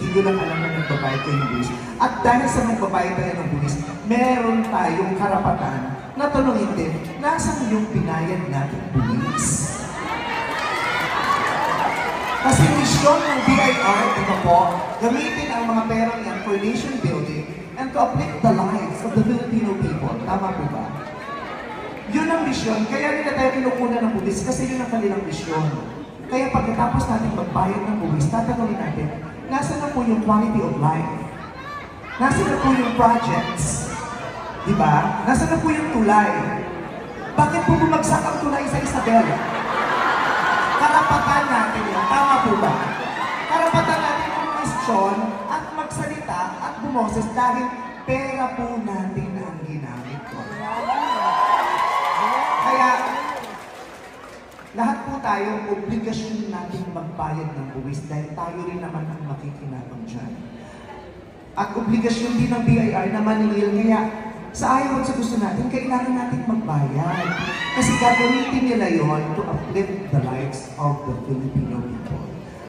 hindi ko lang alam na nagbabayad kayo ng buwis. At dahil sa nagbabayad tayo ng buwis, meron tayong karapatan na tanungin din, nasaan yung binayad natin buwis? Kasi misyon ng BIR, ito po, gamitin ang mga perang yan for nation building and to uplift the lives of the Filipino people. Tama po ba? Yun ang misyon. Kaya nila tayo pinukuna ng buwis kasi yun ang kanilang misyon. Kaya pagkatapos natin magbayad ng buwis, tatanungin natin, nasa na po yung quality of life? Nasa na po yung projects? Diba? Nasa na po yung tulay? Bakit po bumagsak ang tulay sa Isabela? Karapatan natin yan. Tama po ba? Karapatan natin mag-question at magsalita at bumoses dahil pera po natin ang ginamit ko. Kaya, lahat po tayo, obligasyon natin magbayad ng buwis dahil tayo rin naman ang makikinabang dyan. At obligasyon din ng BIR na maningil, kaya sa ayaw at sa gusto natin, kailangan natin magbayad. Kasi gagamitin nila yon to uplift the lives of the Filipino people.